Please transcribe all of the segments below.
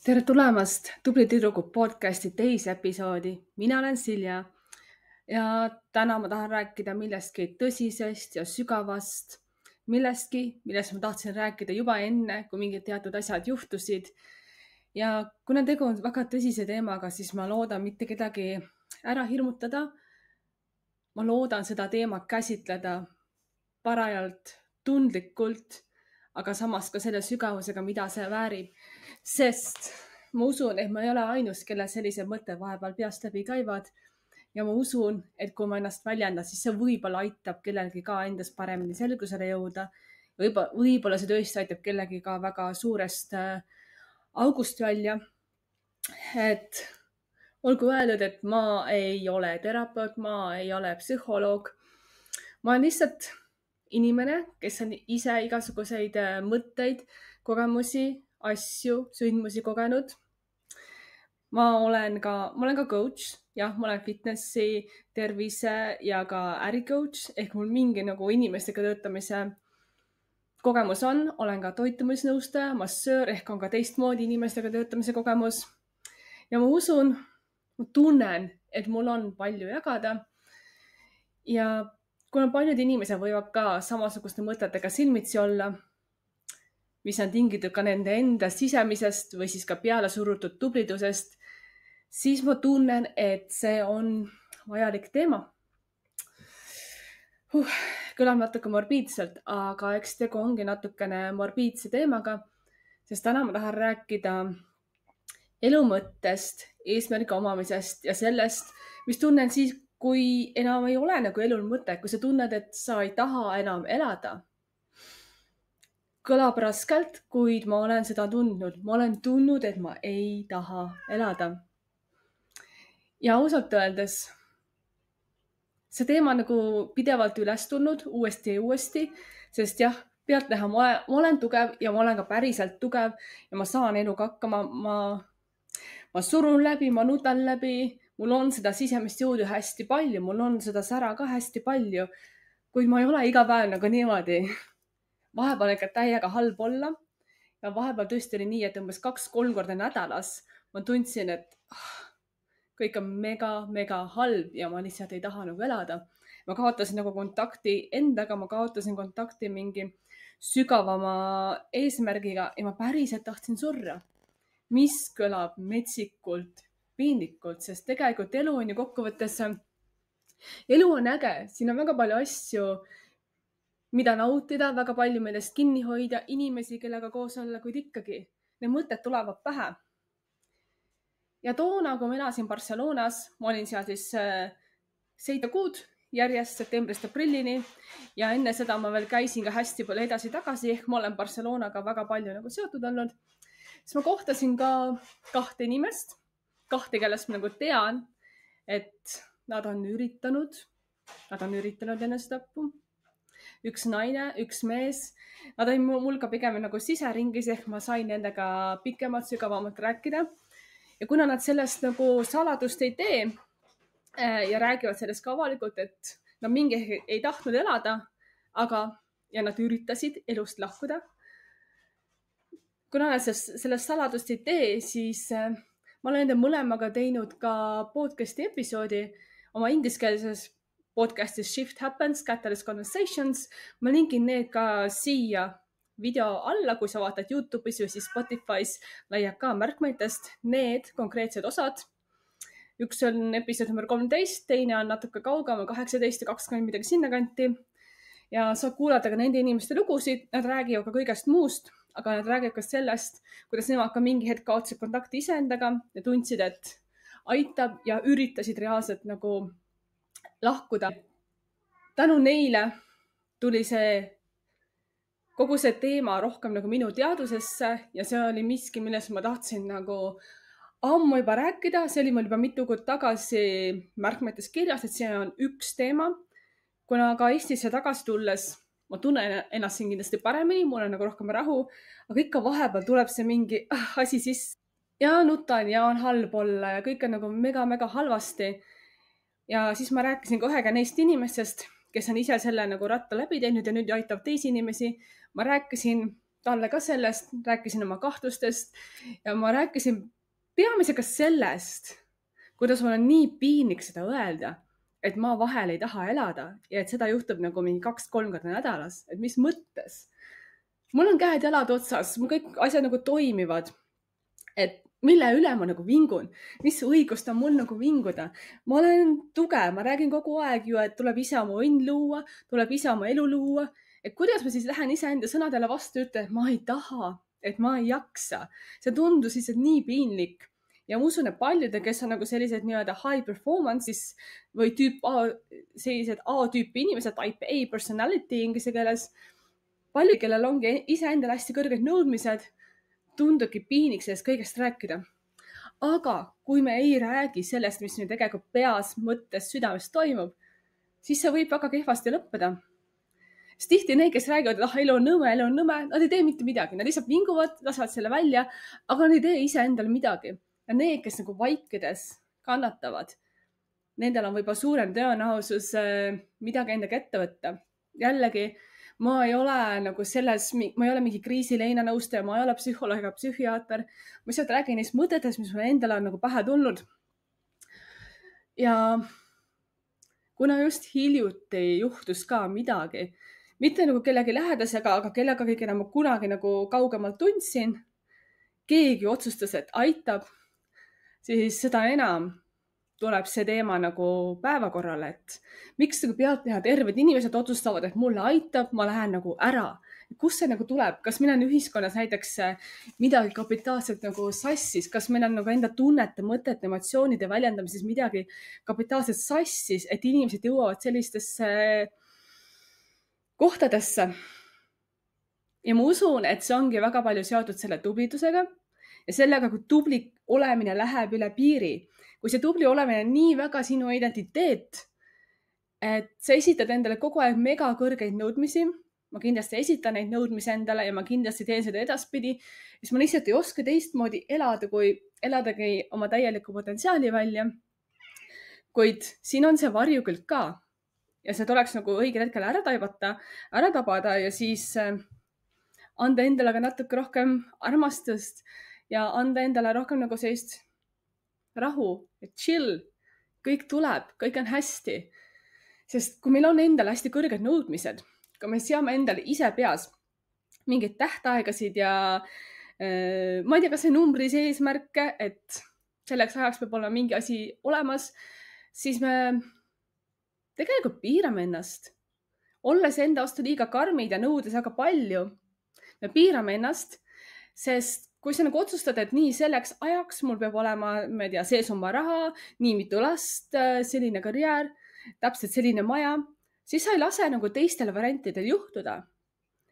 Tere tulemast Tubli tüdruku podcasti teise episoodi. Mina olen Silja ja täna ma tahan rääkida millestki tõsisest ja sügavast, millestki, millest ma tahtsin rääkida juba enne, kui mingid teatud asjad juhtusid. Ja kuna tegu on väga tõsise teemaga, siis ma loodan mitte kedagi ära hirmutada. Ma loodan seda teemat käsitleda parajalt tundlikult, aga samas ka selle sügavusega, mida see väärib. Sest ma usun, et ma ei ole ainus, kelle sellised mõtted vahepeal peast läbi käivad. Ja ma usun, et kui ma ennast väljendan, siis see võib-olla aitab kellelgi ka endast paremini selgusele jõuda. Võib-olla see tõesti aitab kellegi ka väga suurest august välja. Et olgu öeldud, et ma ei ole terapeut, ma ei ole psühholoog. Ma olen lihtsalt inimene, kes on ise igasuguseid mõtteid, kogemusi, asju, sündmusi kogenud. Ma olen ka coach, jah, ma olen fitnessi, tervise ja ka äricoach ehk mul mingi nagu inimestega töötamise kogemus on. Olen ka toitumisnõustaja, massöör ehk on ka teistmoodi inimestega töötamise kogemus. Ja ma usun, ma tunnen, et mul on palju jagada. Ja kuna paljud inimesed võivad ka samasuguste mõtetega silmitsi olla, mis on tingitud ka nende enda sisemisest või siis ka peale surutud tublidusest, siis ma tunnen, et see on vajalik teema. Kõlab natuke morbiidselt, aga eks tegu ongi natukene morbiidse teemaga, sest täna ma tahan rääkida elu mõttest, eesmärgi omamisest ja sellest, mis tunnen siis, kui enam ei ole nagu elul mõte, kui sa tunned, et sa ei taha enam elada. Kõlab raskelt, kuid ma olen seda tundnud. Ma olen tundnud, et ma ei taha elada. Ja ausalt öeldes, see teema on nagu pidevalt üles tulnud uuesti ja uuesti, sest jah, pealtnäha ma olen tugev ja ma olen ka päriselt tugev ja ma saan eluga hakkama. Ma surun läbi, ma nutan läbi, mul on seda sisemist jõudu hästi palju, mul on seda sära ka hästi palju, kuid ma ei ole iga päev nagu niimoodi. Vahepeal ikka täiega halb olla ja vahepeal tõesti oli nii, et umbes 2-3 korda nädalas ma tundsin, et kõik on mega halb ja ma lihtsalt ei taha nagu elada. Ma kaotasin nagu kontakti endaga, ma kaotasin kontakti mingi sügavama eesmärgiga ja ma päriselt tahtsin surra. Mis kõlab metsikult, piinlikult, sest tegelikult elu on ju kokkuvõttes, elu on äge, siin on väga palju asju, mida nautida, väga palju millest kinni hoida, inimesi, kellega koos olla, kuid ikkagi need mõtted tulevad pähe. Ja toona, kui ma elasin Barcelonas, ma olin seal siis 7 kuud järjest septembrist aprillini ja enne seda ma veel käisin ka hästi palju edasi-tagasi, ehk ma olen Barcelonaga väga palju nagu seotud olnud. Siis ma kohtasin ka 2 inimest, 2, kellest ma nagu tean, et nad on üritanud enesetappu. Üks naine, üks mees. Nad olid mul ka pigem nagu siseringis, ehk ma sain nendega pikemalt, sügavamalt rääkida. Ja kuna nad sellest nagu saladust ei tee ja räägivad sellest ka avalikult, et nad mingi ei tahtnud elada, ja nad üritasid elust lahkuda. Kuna nad sellest saladust ei tee, siis ma olen nende mõlemaga teinud ka podcasti episoodi oma ingliskeelses podcastis Shift Happens, Catalyst Conversations. Ma linkin need ka siia video alla, kui sa vaatad YouTube'is või siis Spotify's, leiad ka märkmeitest need konkreetsed osad. Üks on episood number 13, teine on natuke kaugem, 18 ja 20 midagi sinna kanti. Ja saab kuulata ka nende inimeste lugusid, nad räägivad ka kõigest muust, aga nad räägivad ka sellest, kuidas nemad ka mingi hetk kaotsid kontakti iseendaga ja tundsid, et aitab ja üritasid reaalselt nagu lahkuda. Tänu neile tuli kogu see teema rohkem nagu minu teadvusesse ja see oli miski, millest ma tahtsin nagu ammu juba rääkida. See oli mul juba mitu kuud tagasi märkmetes kirjas, et see on üks teema. Kuna ka Eestisse tagasi tulles ma tunnen ennast siin kindlasti paremini, mul on nagu rohkem rahu, aga ikka vahepeal tuleb see mingi asi sisse ja nutan ja on halb olla ja kõik on nagu mega halvasti. Ja siis ma rääkisin ka ühega neist inimestest, kes on ise selle nagu ratta läbi teinud ja nüüd aitab teisi inimesi. Ma rääkisin talle ka sellest, rääkisin oma kahtlustest ja ma rääkisin peamiselt ka sellest, kuidas mul on nii piinlik seda öelda, et ma vahel ei taha elada ja et seda juhtub nagu mingi 2-3 korda nädalas, et mis mõttes. Mul on käed-jalad otsas, mul kõik asjad nagu toimivad, et mille üle ma nagu vingun, mis õigust on mul nagu vinguda. Ma olen tugev, ma räägin kogu aeg ju, et tuleb ise oma õnn luua, tuleb ise oma elu luua. Et kuidas ma siis lähen iseenda sõnadele vastu, ütlen, et ma ei taha, et ma ei jaksa. See tundus lihtsalt nii piinlik. Ja ma usun, et paljudel, kes on nagu sellised nii-öelda high performances või sellised A-tüüpi inimesed, type A personality inglise keeles, paljud, kellel ongi iseendale hästi kõrged nõudmised, tundubki piinlik sellest kõigest rääkida. Aga kui me ei räägi sellest, mis meil tegelikult peas, mõttes, südames toimub, siis see võib väga kehvasti lõppeda. Sest tihti need, kes räägivad, et elu on nõme, nad ei tee mitte midagi. Nad lihtsalt vinguvad, lasevad selle välja, aga nad ei tee ise endale midagi. Ja need, kes nagu vaikides kannatavad, nendel on võib-olla suurem tõenäosus midagi endaga ette võtta. Jällegi, ma ei ole nagu ma ei ole mingi kriisileina nõustaja, ma ei ole psühholoog ega psühhiaater. Ma lihtsalt räägin neist mõtetest, mis mulle endale on nagu pähe tulnud. Ja kuna just hiljuti juhtus ka midagi, mitte nagu kellegi lähedasega, aga kellegagi, keda ma kunagi nagu kaugemalt tundsin, keegi otsustas, et aitab, siis seda enam tuleb see teema nagu päevakorrale, et miks nagu pealtnäha terved inimesed otsustavad, et mulle aitab, ma lähen nagu ära. Kus see nagu tuleb? Kas meil on ühiskonnas näiteks midagi kapitaalselt nagu sassis? Kas meil on nagu enda tunnete, mõtete, emotsioonide väljendamises midagi kapitaalselt sassis, et inimesed jõuavad sellistesse kohtadesse? Ja ma usun, et see ongi väga palju seotud selle tublidusega ja sellega, kui tubli olemine läheb üle piiri. Kui see tubli olemine on nii väga sinu identiteet, et sa esitad endale kogu aeg mega kõrgeid nõudmisi, ma kindlasti esitan neid nõudmisi endale ja ma kindlasti teen seda edaspidi, siis ma lihtsalt ei oska teistmoodi elada, kui eladagi oma täieliku potentsiaali välja. Kuid siin on see varjukülg ka ja see tuleks nagu õigel hetkel ära tabada ja siis anda endale ka natuke rohkem armastust ja anda endale rohkem nagu sellist rahu, et chill, kõik tuleb, kõik on hästi. Sest kui meil on endale hästi kõrged nõudmised, kui me seame endale ise peas mingeid tähtaegasid ja ma ei tea, kas see numbris eesmärke, et selleks ajaks peab olema mingi asi olemas, siis me tegelikult piirame ennast. Olles enda vastu liiga karmid ja nõudes väga palju, me piirame ennast, sest kui sa nagu otsustad, et nii selleks ajaks mul peab olema, ma ei tea, see summa raha, nii mitu last, selline karjäär, täpselt selline maja, siis sa ei lase nagu teistel variantidel juhtuda.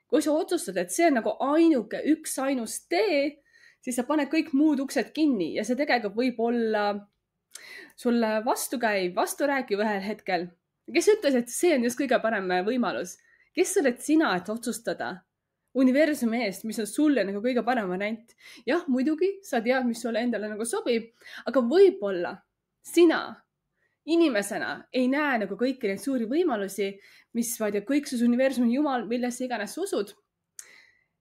Kui sa otsustad, et see on nagu ainuke ainus tee, siis sa paned kõik muud uksed kinni ja see tegelikult võib olla sulle vastukäiv, vasturääkiv ühel hetkel. Kes ütles, et see on just kõige parem võimalus? Kes oled sina, et otsustada universumi eest, mis on sulle nagu kõige parem variant? Jah, muidugi sa tead, mis sulle endale nagu sobib, aga võib-olla sina inimesena ei näe nagu kõiki neid suuri võimalusi, mis vaid kõiksus universumi jumal, millesse iganes sa usud.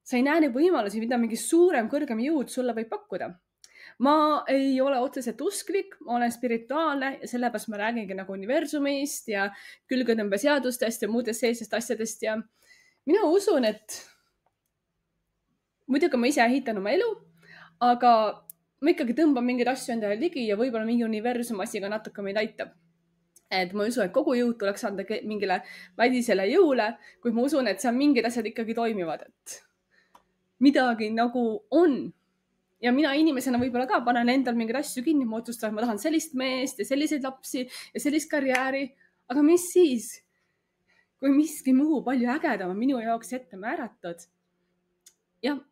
Sa ei näe neid võimalusi, mida mingi suurem, kõrgem jõud sulle võib pakkuda. Ma ei ole otseselt usklik, ma olen spirituaalne ja sellepärast ma räägingi nagu universumist ja külgetõmbeseadustest ja muudest sellistest asjadest ja mina usun, et muidugi ma ise ehitan oma elu, aga ma ikkagi tõmban mingeid asju endale ligi ja võib-olla mingi universum asiga natuke meid aitab. Et ma usun, et kogu jõud tuleks anda mingile välisele jõule, kuid ma usun, et seal mingid asjad ikkagi toimivad, et midagi nagu on. Ja mina inimesena võib-olla ka panen endal mingeid asju kinni, ma otsustan, et ma tahan sellist meest ja selliseid lapsi ja sellist karjääri, aga mis siis, kui miski muu palju ägedam on minu jaoks ette määratud? Jah,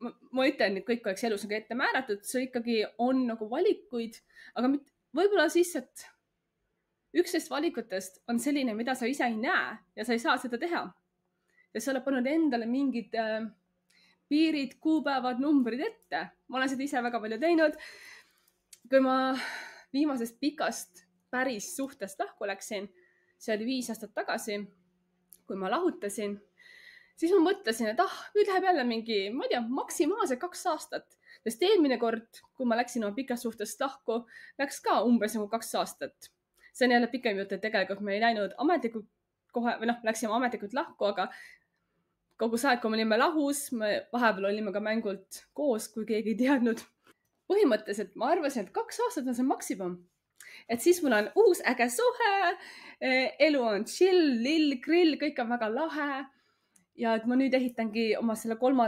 ma ütlen, et kõik oleks elus nagu ette määratud, see ikkagi on nagu valikuid, aga võib-olla siis, et üks neist valikutest on selline, mida sa ise ei näe ja sa ei saa seda teha. Ja sa oled pannud endale mingid piirid, kuupäevad, numbrid ette. Ma olen seda ise väga palju teinud. Kui ma viimasest pikast päris suhtest lahku läksin, see oli 5 aastat tagasi, kui ma lahutasin, siis ma mõtlesin, et nüüd läheb jälle mingi, ma ei tea, maksimaalselt 2 aastat. Sest eelmine kord, kui ma läksin oma pikast suhtest lahku, läks ka umbes nagu 2 aastat. See on jälle pikem jutt, et tegelikult me ei läinud ametlikult kohe, või läksime ametlikult lahku, aga kogu see aeg, kui me olime lahus, me vahepeal olime ka mängult koos, kui keegi ei teadnud. Põhimõtteliselt ma arvasin, et 2 aastat on see maksimum. Et siis mul on uus äge suhe, elu on chill, lill, grill, kõik on väga lahe. Ja et ma nüüd ehitangi oma selle 3.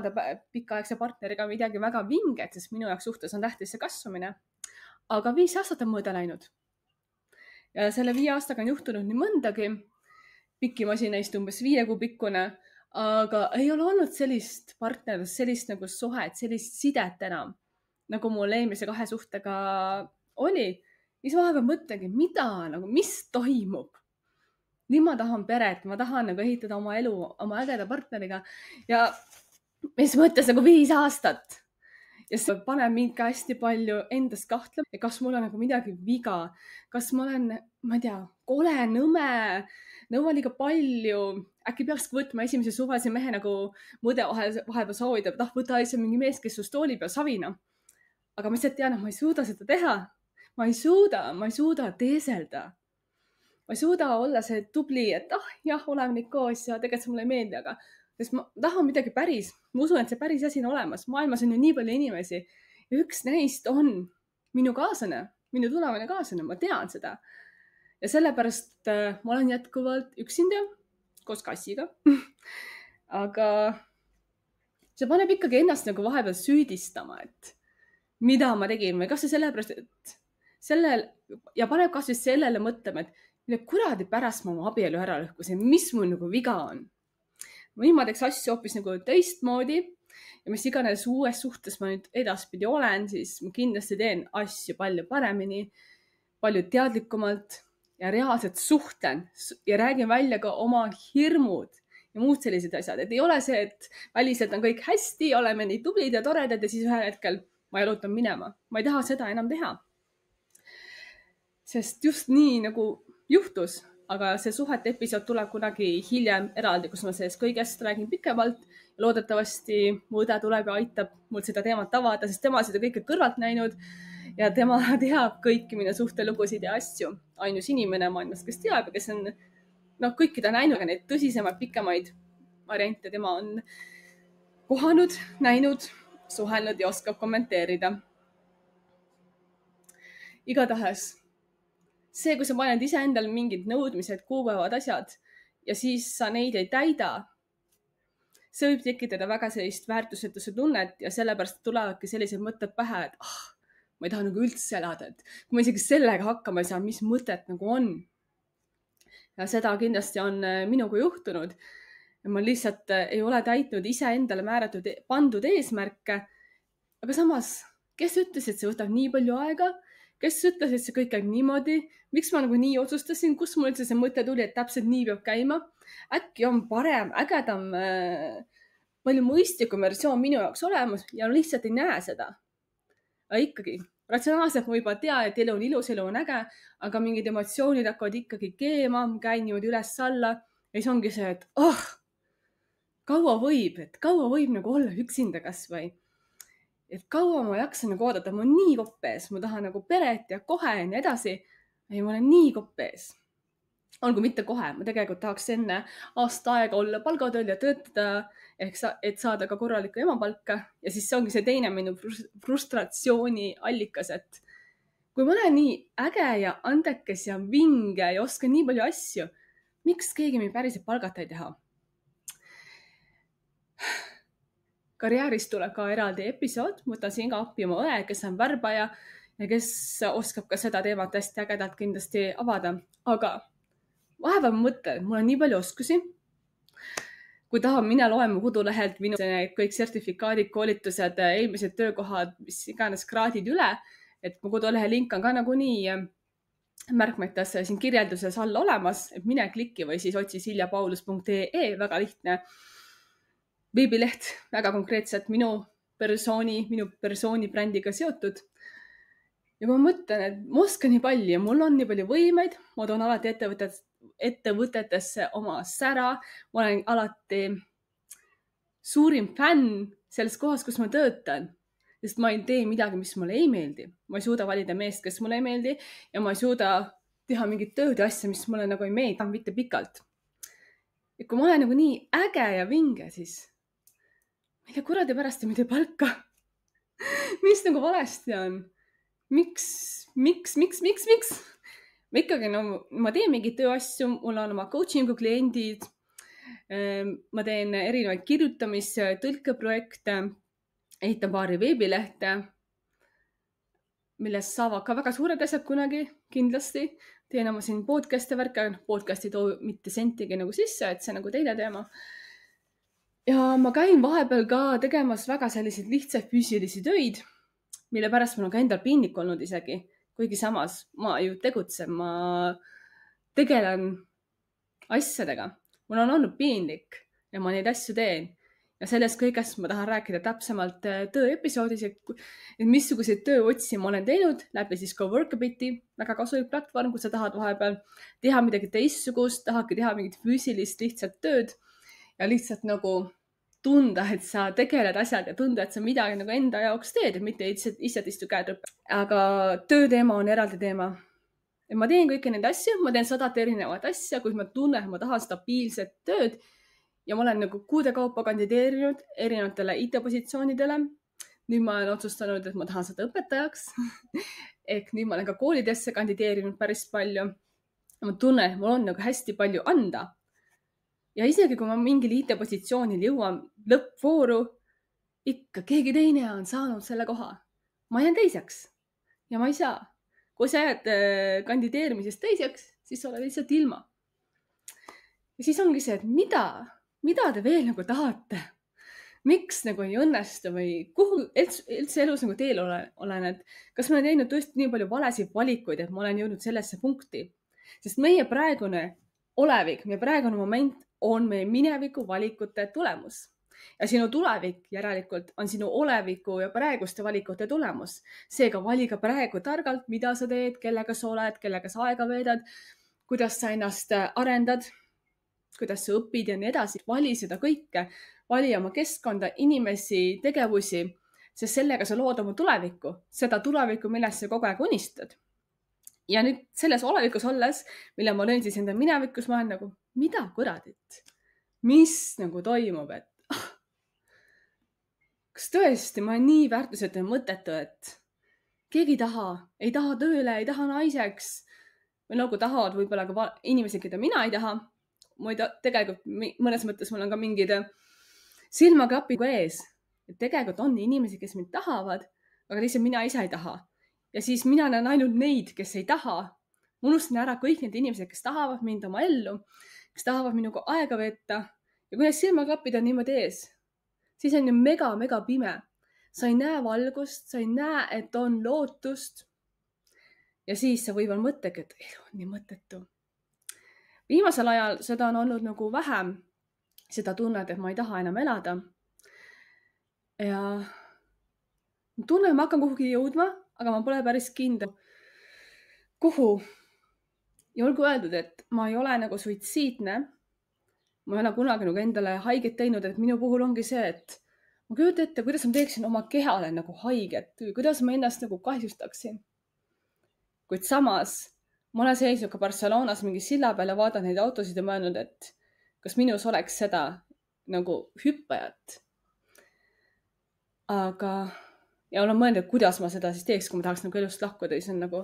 pikaaegse partneriga midagi väga vinget, sest minu jaoks suhtes on tähtis see kasvamine. Aga 5 aastat on mööda läinud. Ja selle 5 aastaga on juhtunud nii mõndagi. Pikim asi neist umbes 5 kuu pikkune, aga ei ole olnud sellist partnerlust, sellist nagu suhet, sellist sidet enam, nagu mul eelmise 2 suhtega oli. Siis vahepeal mõtlengi, mis toimub? Nii ma tahan peret, ma tahan nagu ehitada oma elu oma ägeda partneriga ja mis mõttes nagu 5 aastat. Ja see paneb mind ka hästi palju endast kahtlema, et kas mul on nagu midagi viga, kas ma olen, ma ei tea, kole, nõme liiga palju, äkki peakski võtma esimese suvalise mehe nagu mõde vahepeal soovitab, et võta see mingi mees, kes sust hoolib ja savina. Aga ma lihtsalt tean, et ma ei suuda seda teha. Ma ei suuda teeselda. Ma ei suuda olla see tubli, et jah, oleme nüüd koos ja tegelikult see mulle ei meeldi, aga sest ma tahan midagi päris. Ma usun, et see päris asi on olemas. Maailmas on ju nii palju inimesi. Ja üks neist on minu kaaslane, minu tulevane kaaslane. Ma tean seda. Ja sellepärast ma olen jätkuvalt üksinda koos kassiga. Aga see paneb ikkagi ennast nagu vahepeal süüdistama, et mida ma tegin või kas see sellepärast, et ja paneb kas või sellele mõtlema, et mille kuradi pärast ma oma abielu ära lõhkusin, mis mul nagu viga on. Või ma teeks asju hoopis nagu teistmoodi ja mis iganes uues suhtes ma nüüd edaspidi olen, siis ma kindlasti teen asju palju paremini, palju teadlikumalt ja reaalselt suhtlen ja räägin välja ka oma hirmud ja muud sellised asjad. Et ei ole see, et väliselt on kõik hästi, oleme nii tublid ja toredad ja siis ühel hetkel ma jalutan minema. Ma ei taha seda enam teha. Sest just nii nagu juhtus, aga see suhete episood tuleb kunagi hiljem eraldi, kus ma sellest kõigest räägin pikemalt. Loodetavasti mu õde tuleb ja aitab mul seda teemat avada, sest tema seda kõike kõrvalt näinud ja tema teab kõiki minu suhtelugusid ja asju. Ainus inimene maailmas, kes teab ja kes on kõiki ta näinud, aga neid tõsisemaid, pikemaid variante tema on kohanud, näinud, suhelnud ja oskab kommenteerida. Igatahes see, kui sa paned iseendale mingid nõudmised, kuupäevad, asjad ja siis sa neid ei täida, see võib tekitada väga sellist väärtusetuse tunnet ja sellepärast tulevadki sellised mõtted pähe, et ma ei taha nagu üldse elada, et kui ma isegi sellega hakkama ei saa, mis mõtet nagu on. Ja seda kindlasti on minuga juhtunud. Ja ma lihtsalt ei ole täitnud iseendale määratud pandud eesmärke, aga samas, kes ütles, et see võtab nii palju aega? Kes ütles, et see kõik käib niimoodi? Miks ma nagu nii otsustasin? Kus mul üldse see mõte tuli, et täpselt nii peab käima? Äkki on parem, ägedam, palju mõistlikum versioon minu jaoks olemas ja lihtsalt ei näe seda. Aga ikkagi, ratsionaalselt ma juba tean, et elu on ilus, elu on äge, aga mingid emotsioonid hakkavad ikkagi keema, käin niimoodi üles-alla ja siis ongi see, et kaua võib nagu olla üksinda kas või. Et kaua ma jaksan nagu oodata, ma olen nii koppees, ma tahan nagu peret ja kohe ja nii edasi. Ei, ma olen nii koppees. Olgu mitte kohe, ma tegelikult tahaks enne aasta aega olla palgatööl ja töötada, et saada ka korralikku emapalka. Ja siis see ongi see teine minu frustratsiooni allikas, et kui ma olen nii äge ja andekes ja vinge ja oskan nii palju asju, miks keegi mind päriselt palgata ei teha? Karjäärist tuleb ka eraldi episood, võtan siin ka appi oma õe, kes on värbaja ja kes oskab ka seda teemat hästi ägedalt kindlasti avada. Aga vahepeal ma mõtlen, mul on nii palju oskusi. Kui tahan, mina loen mu kodulehelt minu kõik sertifikaadid, koolitused, eelmised töökohad, mis iganes kraadid üle, et mu kodulehe link on ka nagunii märkmetes siin kirjelduses all olemas, et mine klikki või siis otsi siljapaulus.ee, väga lihtne veebileht, väga konkreetselt minu persooni brändiga seotud. Ja ma mõtlen, et ma oskan nii palju ja mul on nii palju võimeid, ma toon alati ettevõtetesse oma sära, ma olen alati suurim fänn selles kohas, kus ma töötan. Sest ma ei tee midagi, mis mulle ei meeldi. Ma ei suuda valida meest, kes mulle ei meeldi ja ma ei suuda teha mingit tööd ja asja, mis mulle nagu ei meeldi, mitte pikalt. Ja kui ma olen nagu nii äge ja vinge, siis mille kuradi pärast ei tee palka? Mis nagu valesti on? Miks? Ma ikkagi, ma teen mingeid tööasju, mul on oma coaching'u kliendid, ma teen erinevaid kirjutamis-, tõlkeprojekte, ehitan paari veebilehte, millest saavad ka väga suured asjad kunagi, kindlasti. Teen oma siin podcast'e värke, podcast ei too mitte sentigi nagu sisse, et see nagu teine teema. Ja ma käin vahepeal ka tegemas väga selliseid lihtsaid füüsilisi töid, mille pärast mul on ka endal piinlik olnud isegi. Kuigi samas ma ju tegutsen, ma tegelen asjadega. Mul on olnud piinlik ja ma neid asju teen. Ja sellest kõigest ma tahan rääkida täpsemalt tööepisoodis, et missuguseid tööotsi ma olen teinud läbi siis ka Workabiti, väga kasulik platvorm, kus sa tahad vahepeal teha midagi teistsugust, tahadki teha mingit füüsilist lihtsalt tööd ja lihtsalt nagu tunda, et sa tegeled asjad ja tunda, et sa midagi nagu enda jaoks teed, et mitte ise istu käed rüppe. Aga tööteema on eraldi teema. Ja ma teen kõiki neid asju, ma teen 100 erinevat asja, kui ma tunnen, et ma tahan stabiilset tööd. Ja ma olen nagu kuude kaupa kandideerinud erinevatele IT-positsioonidele. Nüüd ma olen otsustanud, et ma tahan saada õpetajaks. Ehk nüüd ma olen ka koolidesse kandideerinud päris palju. Ma tunnen, et mul on nagu hästi palju anda. Ja isegi kui ma mingil IT-positsioonil jõuan lõppvooru, ikka keegi teine on saanud selle koha. Ma jään teiseks ja ma ei saa. Kui sa jääd kandideerimisest teiseks, siis sa oled lihtsalt ilma. Ja siis ongi see, et mida te veel nagu tahate? Miks nagu ei õnnestu või kuhu üldse elus nagu teel olen, et kas ma olen teinud tõesti nii palju valesid valikuid, et ma olen jõudnud sellesse punkti? Sest meie praegune olevik, meie praegune moment on meie mineviku valikute tulemus. Ja sinu tulevik järelikult on sinu oleviku ja praeguste valikute tulemus. Seega valiga praegu targalt, mida sa teed, kellega sa oled, kellega sa aega veedad, kuidas sa ennast arendad, kuidas sa õpid ja nii edasi. Vali seda kõike, vali oma keskkonda, inimesi, tegevusi, sest sellega sa lood oma tulevikku, seda tulevikku, millest sa kogu aeg unistad. Ja nüüd selles olevikus olles, mille ma lõin siis enda minevikus, ma olen nagu, mida kuradit? Mis nagu toimub, et kas tõesti ma olen nii väärtusetu ja mõttetu, et keegi ei taha tööle, ei taha naiseks või nagu tahavad võib-olla ka inimesi, keda mina ei taha. Tegelikult mõnes mõttes mul on ka mingid silmaklapid ees. Et tegelikult on inimesi, kes mind tahavad, aga lihtsalt mina ise ei taha. Ja siis mina näen ainult neid, kes ei taha. Ma unustan ära kõik need inimesed, kes tahavad mind oma ellu, kes tahavad minuga aega veeta. Ja kui need silmaklapid on niimoodi ees, siis on ju mega pime. Sa ei näe valgust, sa ei näe, et on lootust. Ja siis sa võib-olla mõttegi, et elu on nii mõttetu. Viimasel ajal seda on olnud nagu vähem. Seda tunned, et ma ei taha enam elada. Ja tunnen, ma hakkan kuhugi jõudma, aga ma pole päris kindel. Kuhu? Ja olgu öeldud, et ma ei ole nagu suitsiidne. Ma ei ole kunagi nagu endale haiget teinud, et minu puhul ongi see, et ma kujutan ette, kuidas ma teeksin oma kehale nagu haiget, kuidas ma ennast nagu kahjustaksin. Kuid samas ma olen seisnud ka Barcelonas mingi silla peal ja vaatan neid autosid ja mõelnud, et kas minus oleks seda nagu hüppajat. Aga ja olen mõelnud, et kuidas ma seda siis teeks, kui ma tahaks nagu elust lahkuda, siis on nagu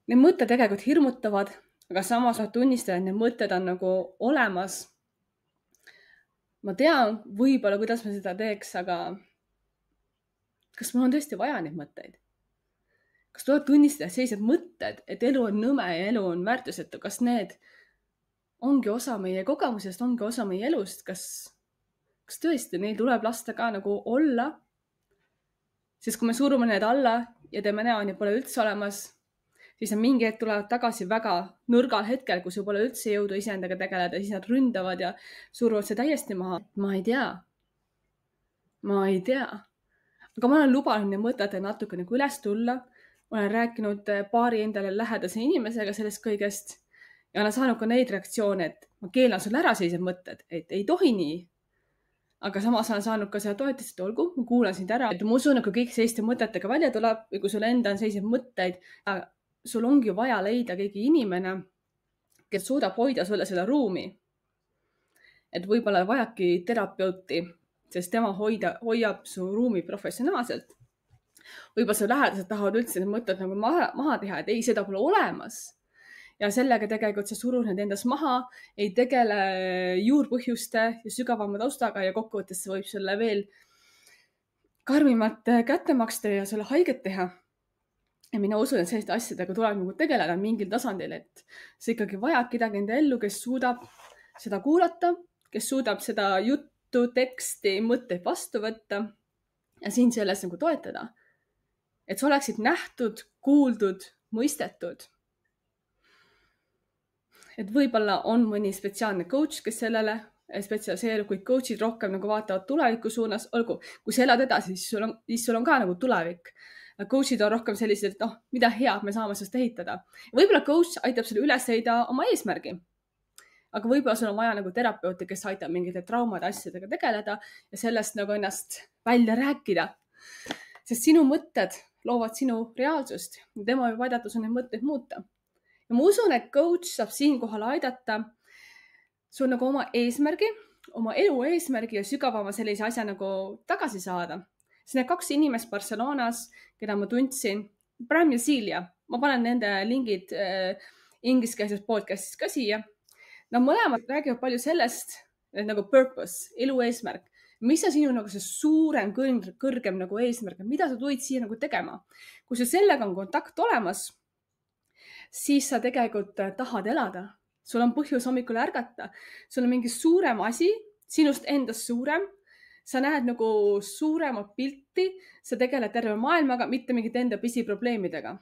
need mõtted tegelikult hirmutavad, aga samas tunnistada, et need mõtted on nagu olemas. Ma tean võib-olla, kuidas ma seda teeks, aga kas mul on tõesti vaja neid mõtteid? Kas tuleb tunnistada sellised mõtted, et elu on nõme ja elu on väärtusetu? Kas need ongi osa meie kogemusest, ongi osa meie elust? Kas tõesti neil tuleb lasta ka nagu olla? Sest kui me surume need alla ja teeme näo, nii pole üldse olemas, siis on mingi hetk tulevad tagasi väga nõrgal hetkel, kus pole üldse jõudu iseendaga tegeleda, siis nad ründavad ja suruvad see täiesti maha. Ma ei tea. Aga ma olen lubanud need mõtted natuke nagu üles tulla. Ma olen rääkinud paari endale lähedase inimesega sellest kõigest ja olen saanud ka neid reaktsioone, et ma keelan sulle ära sellised mõtted, et ei tohi nii. aga samas olen saanud ka seda toetust, et olgu, ma kuulan sind ära. Et ma usun, et kui kõik selliste mõtetega välja tuleb või kui sul enda on selliseid mõtteid, sul ongi vaja leida keegi inimene, kes suudab hoida sulle seda ruumi. Et võib-olla vajabki terapeuti, sest tema hoiab su ruumi professionaalselt. Võib-olla su lähedased tahavad üldse need mõtted nagu maha teha, et ei, seda pole olemas. Ja sellega tegelikult sa surud need endas maha, ei tegele juurpõhjuste ja sügavama taustaga ja kokkuvõttes võib sulle veel karmimat kätte maksta ja sulle haiget teha. Ja mina usun, et selliste asjadega tuleb nagu tegeleda mingil tasandil, et sa ikkagi vajad kedagi enda ellu, kes suudab seda kuulata, kes suudab seda juttu, teksti, mõtteid vastu võtta ja sind selles nagu toetada. Et sa oleksid nähtud, kuuldud, mõistetud. Et võib-olla on mõni spetsiaalne coach, kes sellele spetsialiseerub, kui coachid rohkem nagu vaatavad tuleviku suunas, olgu, kui sa elad edasi, siis sul on ka nagu tulevik. Coachid on rohkem sellised, et mida head me saame sellest ehitada. Võib-olla coach aitab sulle üles leida oma eesmärgi. Aga võib-olla sul on vaja nagu terapeuti, kes aitab mingite traumade asjadega tegeleda ja sellest nagu ennast välja rääkida. Sest sinu mõtted loovad sinu reaalsust ja tema võib aidata sul neid mõtteid muuta. Ja ma usun, et coach saab siinkohal aidata sul nagu oma eesmärgi, oma elu eesmärgi ja sügavama sellise asja nagu tagasi saada. See need 2 inimest Barcelonas, keda ma tundsin, Bram ja Silja. Ma panen nende lingid ingliskeelsest podcastist ka siia. Nad mõlemad räägivad palju sellest, et nagu purpose, elu eesmärk. Mis on sinu nagu see suurem, kõrgem nagu eesmärk, mida sa tulid siia nagu tegema? Kui sa sellega on kontakt olemas, siis sa tegelikult tahad elada. Sul on põhjus hommikul ärgata. Sul on mingi suurem asi, sinust endast suurem. Sa näed nagu suuremat pilti, sa tegeled terve maailmaga, mitte mingit enda pisiprobleemidega.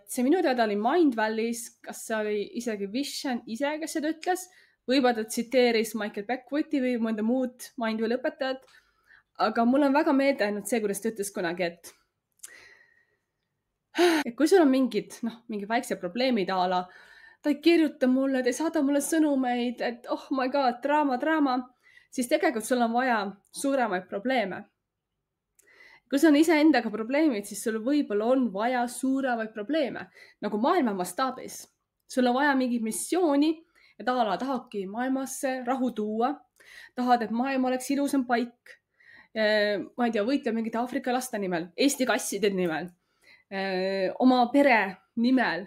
See minu teada oli Mindvalley's, kas see oli isegi Vision ise, kes seda ütles, võib-olla ta tsiteeris Michael Beckwith'i või mõnda muud Mindvalley õpetajat, aga mul on väga meelde ainult see, kuidas ta ütles kunagi, et kui sul on mingi väikse probleemid ala, ta ei kirjuta mulle, ta ei saada mulle sõnumeid, et oh my god, draama, siis tegelikult sul on vaja suuremaid probleeme. Kui sul on iseendaga probleemid, siis sul võib-olla on vaja suuremaid probleeme, nagu maailma mastaabis. Sul on vaja mingit missiooni, et tahadki maailmasse rahu tuua, tahad, et maailm oleks ilusam paik, ma ei tea, võitleb mingite Aafrika laste nimel, Eesti kasside nimel, oma pere nimel.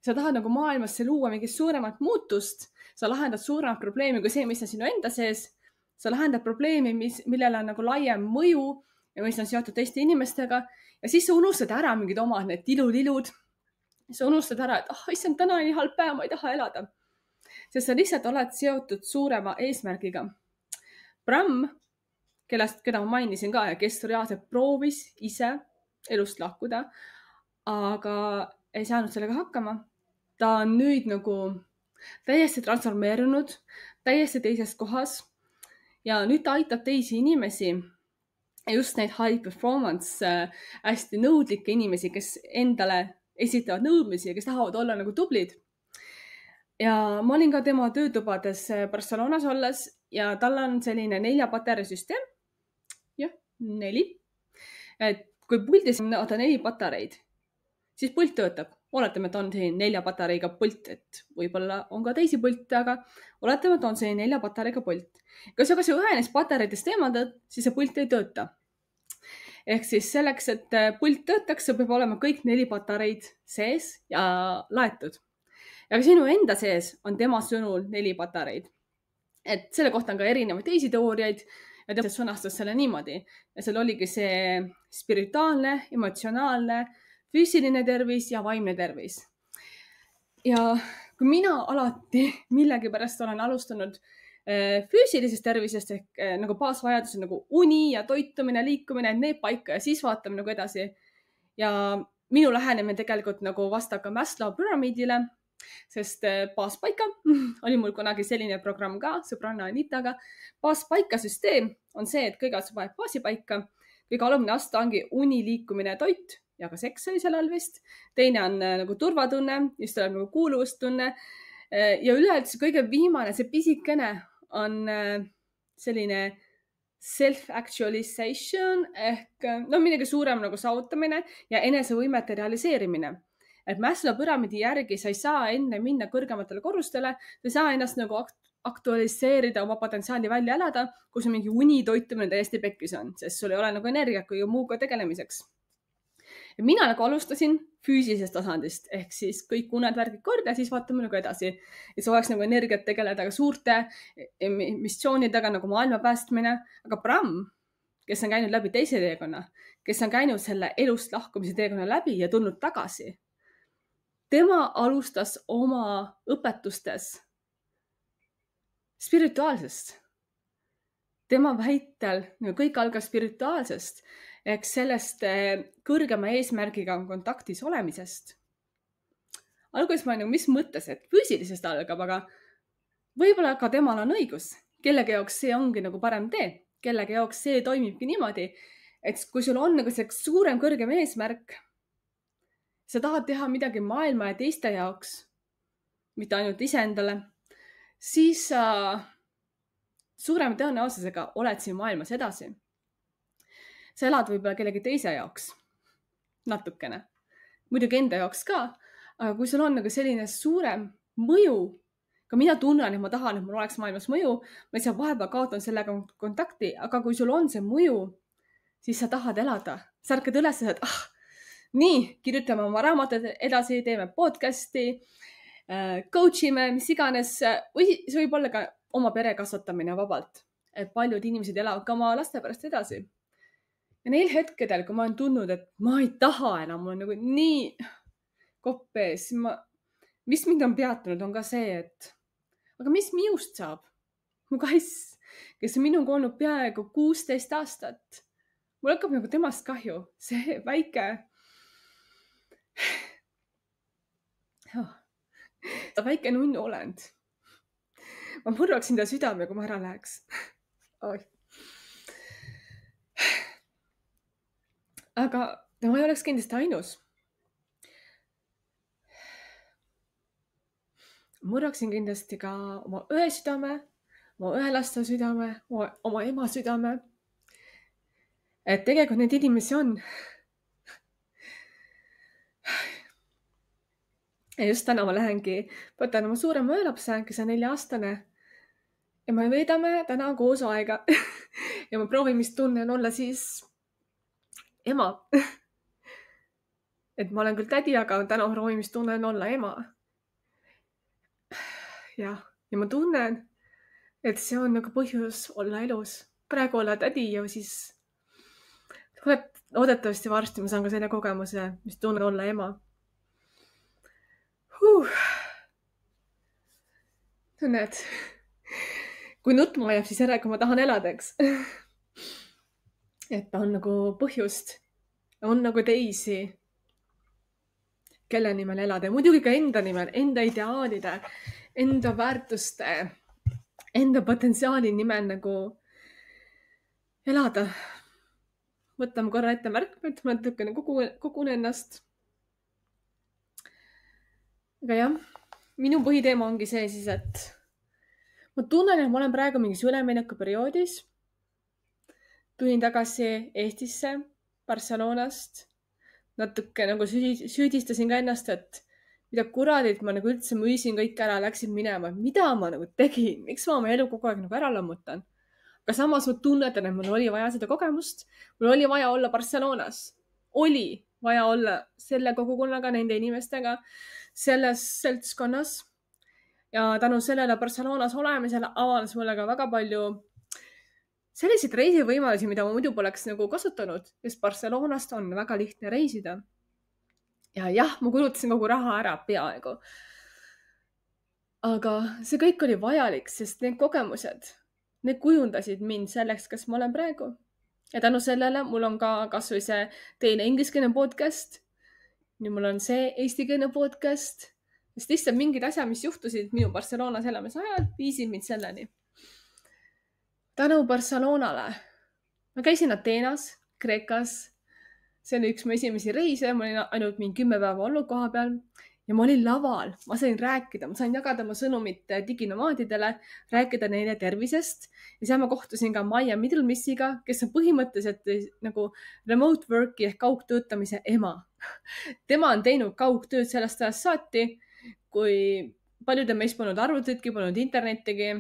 Sa tahad nagu maailmasse luua mingit suuremat muutust, sa lahendad suuremat probleemi kui see, mis on sinu enda sees. Sa lahendad probleemi, millele on nagu laiem mõju ja mis on seotud teiste inimestega ja siis sa unustad ära mingid omad need tilulilud. Sa unustad ära, et issand, täna on nii halb päev, ma ei taha elada. Sest sa lihtsalt oled seotud suurema eesmärgiga. Bram, keda ma mainisin ka ja kes reaalselt proovis ise elust lahkuda, aga ei saanud sellega hakkama. Ta on nüüd nagu täiesti transformeerunud, täiesti teises kohas ja nüüd ta aitab teisi inimesi, just neid high performance, hästi nõudlikke inimesi, kes endale esitavad nõudmisi ja kes tahavad olla nagu tublid. Ja ma olin ka tema töötubades Barcelonas olles ja tal on selline 4 patareisüsteem. Jah, 4. Et kui puldis on 4 patareid, siis pult töötab. Oletame, et on siin 4 patareiga pult, et võib-olla on ka teisi pilte, aga oletame, et on see 4 patareiga pult. Kui sa kas ühe neist patareidest eemaldad, siis see pult ei tööta. Ehk siis selleks, et pult töötaks, peab olema kõik 4 patareid sees ja laetud. Ja sinu enda sees on tema sõnul 4 patareid. Et selle kohta on ka erinevaid teisi teooriaid ja ta sõnastas selle niimoodi. Ja seal oligi see spirituaalne, emotsionaalne, füüsiline tervis ja vaimne tervis. Ja kui mina alati millegipärast olen alustanud füüsilisest tervisest ehk nagu baasvajadused nagu uni ja toitumine, liikumine, need paika ja siis vaatame nagu edasi. Ja minu lähenemine tegelikult nagu vastab ka Maslow püramiidile, sest baaspaika oli mul kunagi selline programm ka sõbranna Anitaga. Baaspaika süsteem on see, et kõigepealt sa paned baasipaika. Kõige alumine aste ongi uni, liikumine, toit ja ka seks oli sellel vist. Teine on nagu turvatunne, just tuleb nagu kuuluvustunne. Ja üleüldse kõige viimane, see pisikene on selline self-actualization ehk midagi suurem nagu saavutamine ja enesevõimete realiseerimine. Et Maslow püramiidi järgi sa ei saa enne minna kõrgematele korrustele, sa ei saa ennast nagu aktualiseerida, oma potentsiaali välja elada, kui see mingi unitoitumine täiesti pekkis on, sest sul ei ole nagu energiat kõige muuga tegelemiseks. Ja mina nagu alustasin füüsilisest tasandist, ehk siis kõik uned värgid korda ja siis vaatame nagu edasi. Ja see oleks nagu energiat tegeleda ka suurte missioonidega nagu maailma päästmine, aga Bram, kes on käinud läbi teise teekonna, kes on käinud selle elust lahkumise teekonna läbi ja tulnud tagasi, tema alustas oma õpetustes spirituaalsest. Tema väitel kõik algas spirituaalsest ehk sellest kõrgema eesmärgiga kontaktis olemisest. Alguses ma nagu, mis mõttes, et füüsilisest algab, aga võib-olla ka temal on õigus. Kellegi jaoks see ongi nagu parem tee. Kellegi jaoks see toimibki niimoodi, et kui sul on nagu see suurem, kõrgem eesmärk, sa tahad teha midagi maailma ja teiste jaoks, mitte ainult iseendale, siis sa suurema tõenäosusega oled siin maailmas edasi. Sa elad võib-olla kellegi teise jaoks natukene, muidugi enda jaoks ka, aga kui sul on nagu selline suurem mõju, ka mina tunnen, et ma tahan, et mul oleks maailmas mõju, ma lihtsalt vahepeal kaotan sellega kontakti, aga kui sul on see mõju, siis sa tahad elada. Sa ärkad üles, et nii, kirjutame oma raamatud edasi, teeme podcasti, coach ime, mis iganes, või see võib olla ka oma pere kasvatamine vabalt. Et paljud inimesed elavad ka oma laste pärast edasi. Ja neil hetkedel, kui ma olen tundnud, et ma ei taha enam, mul on nagu nii kopp ees, mis mind on peatunud, on ka see, et aga mis minust saab? Mu kass, kes on minuga olnud peaaegu 16 aastat. Mul hakkab nagu temast kahju. See väike nunnu olend. Ma murraksin ta südame, kui ma ära läheks. Aga ma ei oleks kindlasti ainus. Murraksin kindlasti ka oma õe südame, oma õelaste südame, oma ema südame. Et tegelikult need inimesi on. Ja just täna ma lähengi, võtan oma suurema õelapse, kes on 4-aastane. Ja me veedame täna koos aega. Ja ma proovin, mis tunne on olla siis ema. Et ma olen küll tädi, aga täna proovin, mis tunne on olla ema. Ja ma tunnen, et see on nagu põhjus olla elus. Praegu olla tädi ja siis loodetavasti varsti ma saan ka selle kogemuse, mis tunne on olla ema. Tunned, kui nutma jääb, siis ära, kui ma tahan elada, eks. Et on nagu põhjust, on nagu teisi, kelle nimel elada. Ja muidugi ka enda nimel, enda ideaalide, enda väärtuste, enda potentsiaali nimel nagu elada. Võtame korra ette märkmed, ma natukene kogun ennast. Aga jah, minu põhiteema ongi see siis, et ma tunnen, et ma olen praegu mingis ülemineku perioodis. Tulin tagasi Eestisse, Barcelonast. Natuke nagu süüdistasin ka ennast, et mida kuradit ma nagu üldse müüsin kõik ära, läksin minema. Mida ma nagu tegin? Miks ma oma elu kogu aeg nagu ära lammutan? Aga samas ma tunnetan, et mul oli vaja seda kogemust. Mul oli vaja olla Barcelonas. Oli vaja olla selle kogukonnaga, nende inimestega, selles seltskonnas. Ja tänu sellele Barcelonas olemisele avanes mulle ka väga palju selliseid reisivõimalusi, mida ma muidu poleks nagu kasutanud, sest Barcelonast on väga lihtne reisida. Ja jah, ma kulutasin kogu raha ära peaaegu. Aga see kõik oli vajalik, sest need kogemused, need kujundasid mind selleks, kes ma olen praegu. Ja tänu sellele mul on ka kasvõi see teine ingliskeelne podcast. Nüüd mul on see eestikeelne podcast. Sest lihtsalt mingid asjad, mis juhtusid minu Barcelonas elamise ajal, viisid mind selleni. Tänu Barcelonale. Ma käisin Ateenas, Kreekas. See oli üks mu esimesi reise. Ma olin ainult mingi 10 päeva olnud koha peal. ja ma olin laval, ma sain rääkida, ma sain jagada oma sõnumit diginomaadidele, rääkida neile tervisest ja seal ma kohtusin ka Maia Middlemissiga, kes on põhimõtteliselt nagu remote work'i ehk kaugtöötamise ema. Tema on teinud kaugtööd sellest ajast saati, kui paljudel meist polnud arvutitki, polnud internetigi.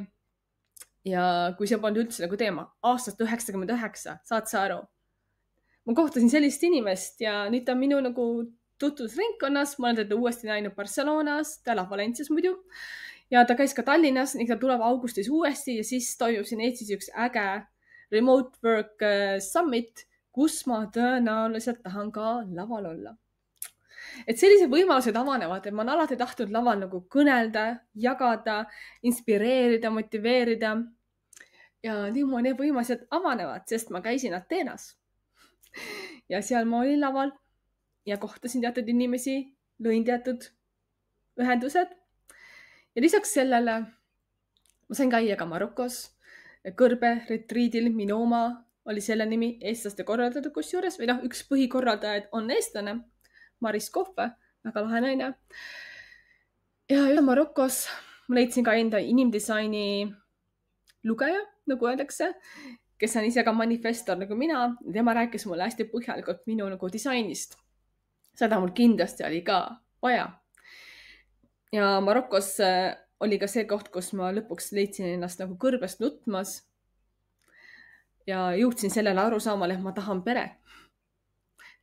Ja kui see polnud üldse nagu teema, aastast 99, saad sa aru? Ma kohtasin sellist inimest ja nüüd ta on minu nagu tutvusringkonnas, ma olen teda uuesti näinud Barcelonas, ta elab Valencias muidu ja ta käis ka Tallinnas ning ta tuleb augustis uuesti ja siis toimub siin Eestis üks äge remote work summit, kus ma tõenäoliselt tahan ka laval olla. Et sellised võimalused avanevad, et ma olen alati tahtnud laval nagu kõnelda, jagada, inspireerida, motiveerida ja nüüd mu need võimalused avanevad, sest ma käisin Ateenas ja seal ma olin laval ja kohtasin teatud inimesi, lõin teatud ühendused. Ja lisaks sellele ma sain käia ka Marokos kõrbe retriidil, Minoma oli selle nimi, eestlaste korraldatud kusjuures, või üks põhikorraldajaid on eestlane, Maris Kohve, väga lahe naine. Ja Marokos ma leidsin ka enda inimdisaini lugeja, nagu öeldakse, kes on ise ka manifestor nagu mina. Tema rääkis mulle hästi põhjalikult minu nagu disainist. Seda mul kindlasti oli ka vaja. Ja Marokos oli ka see koht, kus ma lõpuks leidsin ennast nagu kõrbest nutmas ja jõudsin sellele arusaamale, et ma tahan pere.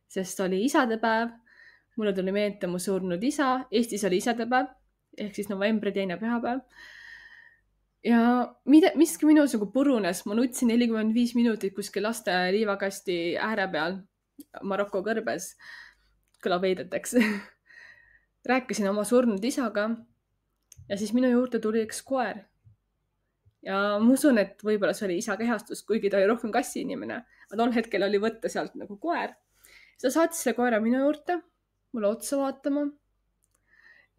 Sest oli isadepäev, mulle tuli meelde mu surnud isa, Eestis oli isadepäev, ehk siis novembri 2. pühapäev. Ja miski minus nagu purunes, ma nutsin 45 minutit kuskil laste liivakasti ääre peal Maroko kõrbes. Kõlab veideteks. Rääkisin oma surnud isaga ja siis minu juurde tuli üks koer. Ja ma usun, et võib-olla see oli isa kehastus, kuigi ta oli rohkem kassi inimene. Aga tol hetkel oli võtta sealt nagu koer. Ta saatis selle koera minu juurde, mulle otsa vaatama.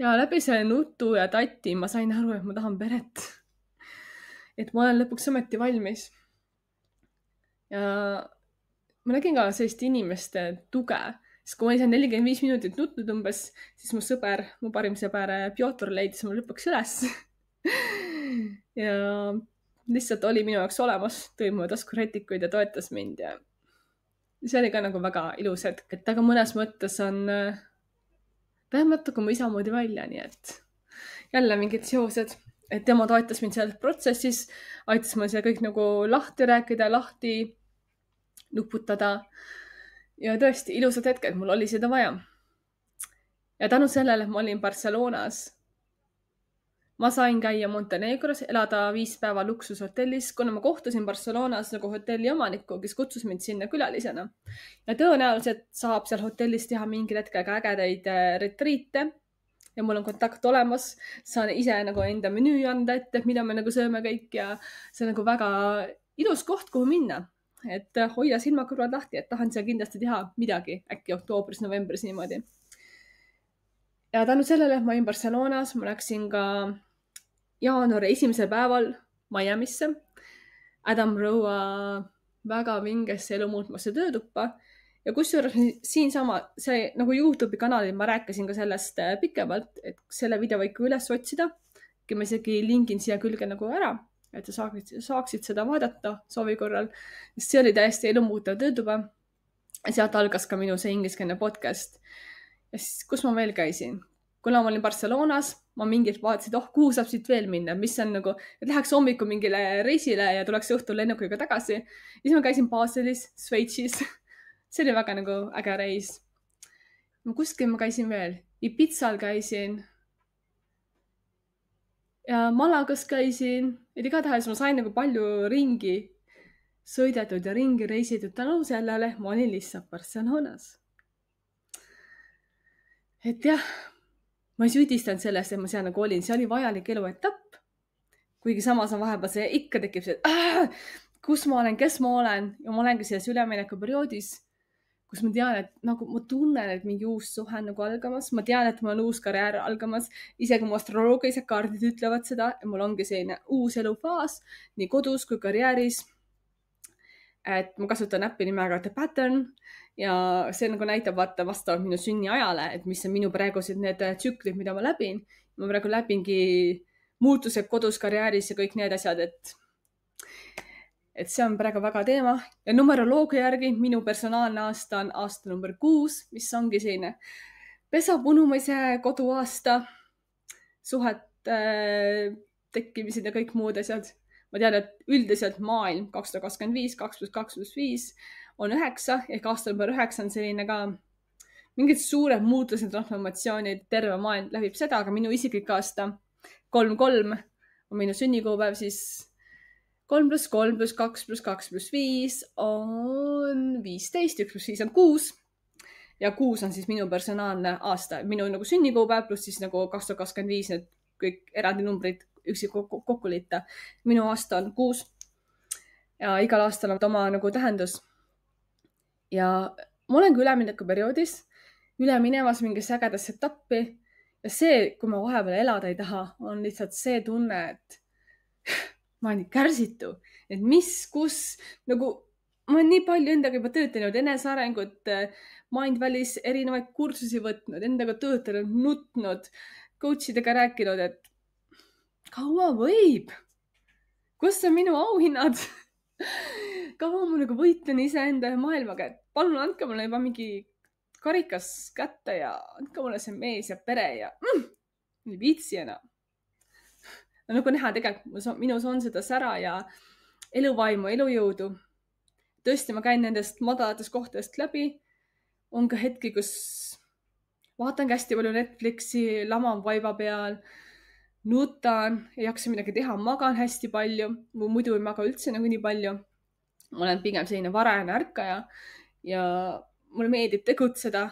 Ja läbi selle nutu ja tatti ma sain aru, et ma tahan peret. Et ma olen lõpuks ometi valmis. Ja ma nägin ka sellist inimeste tuge. Sest kui ma olin 45 minutit nutnud umbes, siis mu parim sõber Piotr leidis mul lõpuks üles. Ja lihtsalt oli minu jaoks olemas, tõi mu taskurätikuid ja toetas mind. Ja see oli ka nagu väga ilus hetk, et aga mõnes mõttes on, ta jääb natuke mu isa moodi välja, nii et jälle mingid seosed, et tema toetas mind selles protsessis, aitas mul see kõik nagu lahti rääkida, lahti nuputada. Ja tõesti, ilusad hetked, mul oli seda vaja. Ja tänu sellele, et ma olin Barcelonas, ma sain käia Montenegros, elada 5 päeva luksushotellis, kuna ma kohtusin Barcelonas nagu hotelli omaniku, kes kutsus mind sinna külalisena. Ja tõenäoliselt saab seal hotellis teha mingil hetkel ägedaid retriite ja mul on kontakt olemas. Saan ise nagu enda menüü anda ette, mida me nagu sööme kõik ja see on nagu väga ilus koht, kuhu minna. Et hoia silmakõrvad lahti, et tahan seal kindlasti teha midagi, äkki oktoobris, novembris niimoodi. Ja tänu sellele, et ma olin Barcelonas, ma läksin ka jaanuari 1. päeval Miamisse Adam Rowa väga vingesse elu muutmasse töötuppa. Ja kusjuures siinsama, see nagu YouTube'i kanalil ma rääkisin ka sellest pikemalt, et selle video võib ka üles otsida. Ma isegi linkin siia külge nagu ära. Et sa saaksid seda vaadata soovi korral. See oli täiesti elumuutav töötuba. Sealt algas ka minu see ingliskeelne podcast. Ja siis, kus ma veel käisin? Kuna ma olin Barcelonas, ma mingilt vaatasin, kuhu saab siit veel minna, mis on nagu, et läheks hommikul mingile reisile ja tuleks õhtul lennukiga tagasi. Ja siis ma käisin Baselis, Šveitsis. See oli väga nagu äge reis. Kuskil ma käisin veel. Ibizal käisin. Ja Malagas käisin, et igatahes ma sain nagu palju ringi sõidetud ja ringi reisitud tänu sellele, ma olin lihtsalt Barcelonas. Et jah, ma ei süüdistanud sellest, et ma seal nagu olin, see oli vajalik eluetapp. Kuigi samas on vahepeal see ikka tekib see, kus ma olen, kes ma olen ja ma olengi selles ülemineku perioodis, kus ma tean, et nagu ma tunnen, et mingi uus suhe on nagu algamas. Ma tean, et mul on uus karjäär algamas. Isegi mu astroloogilised kaardid ütlevad seda, et mul ongi selline uus elufaas nii kodus kui karjääris. et ma kasutan äppi nimega The Pattern ja see nagu näitab vaata vastavalt minu sünniajale, et mis on minu praegused need tsüklid, mida ma läbin. Ma praegu läbingi muutused kodus, karjääris ja kõik need asjad, et see on praegu väga teema. Ja numeroloogia järgi minu personaalne aasta on aasta number 6, mis ongi selline pesa punumise koduaasta, suhete tekkimised ja kõik muud asjad. Ma tean, et üldiselt maailm 2025, 2+2+5 on 9, ehk aasta number 9 on selline ka mingid suured muutused, transformatsioonid, terve maailm läbib seda, aga minu isiklik aasta 3-3 on minu sünnikuupäev, siis 3+3 + 2 + 2 + 5 on 15, 1 + 5 on 6 ja 6 on siis minu personaalne aasta, minu nagu sünnikuupäev pluss siis nagu 2025 need kõik eraldi numbrid üksi kokku liita. Minu aasta on 6 ja igal aastal on oma nagu tähendus. Ja ma olengi üleminekuperioodis, üle minemas mingisse ägedasse etappi ja see, kui ma vahepeal elada ei taha, on lihtsalt see tunne, et ma olen nii kärsitu, et mis, kus, nagu ma olen nii palju endaga juba töötanud, enesearengut, Mindvalis erinevaid kursusi võtnud, endaga töötanud, nutnud, coach idega rääkinud, et kaua võib? Kus on minu auhinnad? Kaua ma nagu võitlen iseenda ja maailmaga, et palun andke mulle juba mingi karikas kätte ja andke mulle see mees ja pere ja ei viitsi enam. Nagu näha, tegelikult minus on seda sära ja eluvaimu, elujõudu. Tõesti, ma käin nendest madalatest kohtadest läbi. On ka hetki, kus vaatan hästi palju Netflixi, laman vaiba peal, nutan, ei jaksa midagi teha, magan hästi palju. Muidu ei maga üldse nagu nii palju. Ma olen pigem selline varajane ärkaja ja mulle meeldib tegutseda,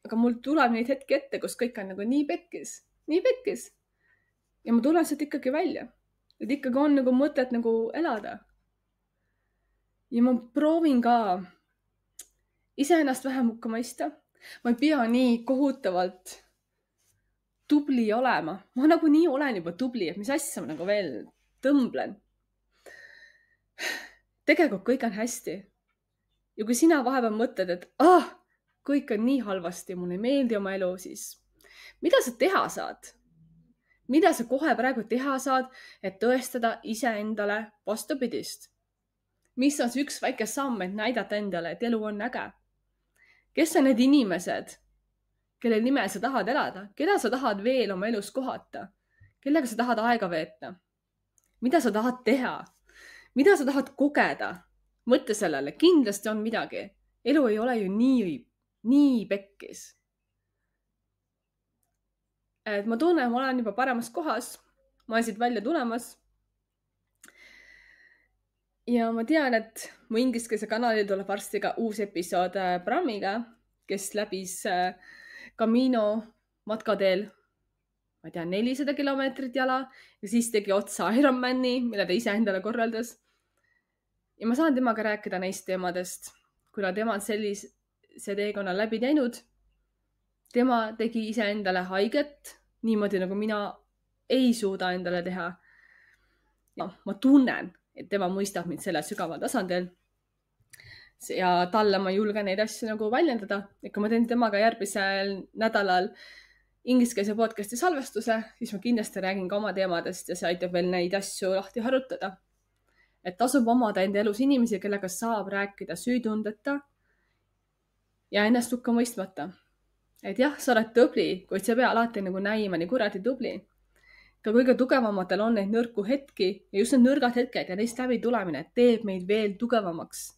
aga mul tuleb neid hetki ette, kus kõik on nagu nii pekkis. Ja ma tulen sealt ikkagi välja. Et ikkagi on nagu mõtet nagu elada. Ja ma proovin ka iseennast vähem hukka mõista. Ma ei pea nii kohutavalt tubli olema. Ma nagu nii olen juba tubli, et mis asja ma nagu veel tõmblen. Tegelikult kõik on hästi. Ja kui sina vahepeal mõtled, et kõik on nii halvasti, mulle ei meeldi oma elu, siis mida sa teha saad? Mida sa kohe praegu teha saad, et tõestada iseendale vastupidist? Mis on see üks väike samm, et näidata endale, et elu on äge? Kes on need inimesed, kelle nimel sa tahad elada? Keda sa tahad veel oma elus kohata? Kellega sa tahad aega veeta? Mida sa tahad teha? Mida sa tahad kogeda? Mõtle sellele, kindlasti on midagi. Elu ei ole ju nii pekkis. Et ma tunnen, ma olen juba paremas kohas. Ma olen siit välja tulemas. Ja ma tean, et mu ingliskeelse kanalil tuleb varsti ka uus episood Bramiga, kes läbis Camino matkateel, ma ei tea, 400 kilomeetrit jala ja siis tegi otsa Ironmani, mille ta ise endale korraldas. Ja ma saan temaga rääkida neist teemadest, kuna tema on sellise teekonna läbi teinud. Tema tegi ise endale haiget, niimoodi nagu mina ei suuda endale teha. Ja ma tunnen, et tema mõistab mind sellel sügaval tasandil. Ja talle ma julgen neid asju nagu väljendada. Ja kui ma teen temaga järgmisel nädalal ingliskeelse podcasti salvestuse, siis ma kindlasti räägin ka oma teemadest ja see aitab veel neid asju lahti harutada. Et tasub omada enda elus inimesi, kellega saab rääkida süütundeta ja ennast hukka mõistmata. Et jah, sa oled tubli, kuid sa pea alati nagu näima nii kuradi tubli. Ka kõige tugevamatel on neid nõrku hetki ja just need nõrgad hetked ja neist läbi tulemine teeb meid veel tugevamaks.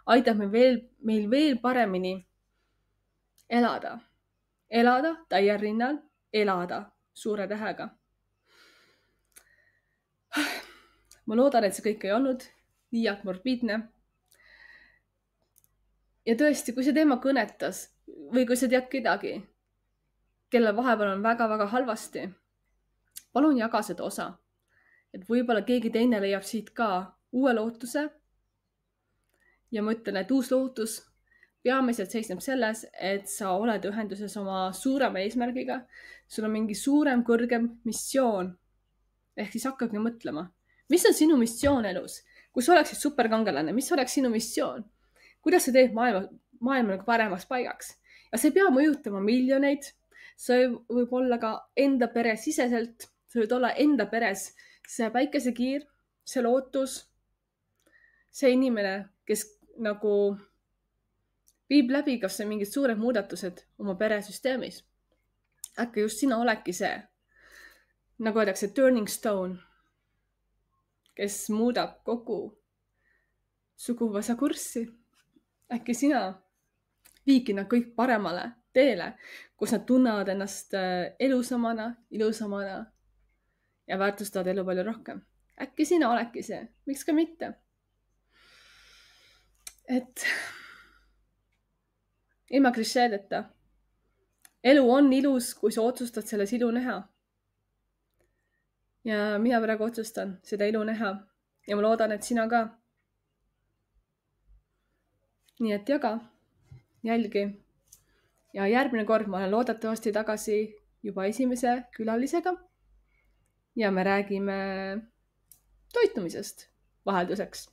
Aitab meil veel paremini elada. Elada täiel rinnal, elada suure tähega. Ma loodan, et see kõik ei olnud liialt morbiidne. Ja tõesti, kui see teema kõnetas või kui sa tead kedagi, kelle vahepeal on väga-väga halvasti, palun jaga seda osa, et võib-olla keegi teine leiab siit ka uue lootuse. Ja ma ütlen, et uus lootus peamiselt seisneb selles, et sa oled ühenduses oma suurema eesmärgiga. Sul on mingi suurem, kõrgem missioon. Ehk siis hakkagi mõtlema, mis on sinu missioon elus? kui sa oleksid superkangelane, mis oleks sinu missioon? Kuidas sa teed maailma nagu paremaks paigaks? Ja see ei pea mõjutama miljoneid. See võib olla ka enda pere siseselt. Sa võid olla enda peres see päikesekiir, see lootus, see inimene, kes nagu viib läbi kas või mingid suured muudatused oma peresüsteemis. Äkki just sina oledki see, nagu öeldakse, turning stone, kes muudab kogu suguvõsa kurssi. Äkki sina viidki nad kõik paremale teele, kus nad tunnevad ennast ilusamana ja väärtustavad elu palju rohkem. Äkki sina oledki see, miks ka mitte? Et ilma klišeedeta. Elu on ilus, kui sa otsustad selles ilu näha. Ja mina praegu otsustan seda ilu näha. Ja ma loodan, et sina ka. Nii et jaga, jälgi. Ja järgmine kord ma olen loodetavasti tagasi juba esimese külalisega. Ja me räägime toitumisest vahelduseks.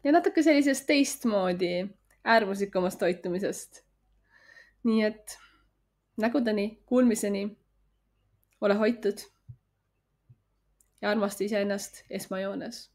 Ja natuke sellisest teistmoodi äärmuslikumast toitumisest. Nii et nägudeni, kuulmiseni, ole hoitud ja armasta iseennast esmajoones.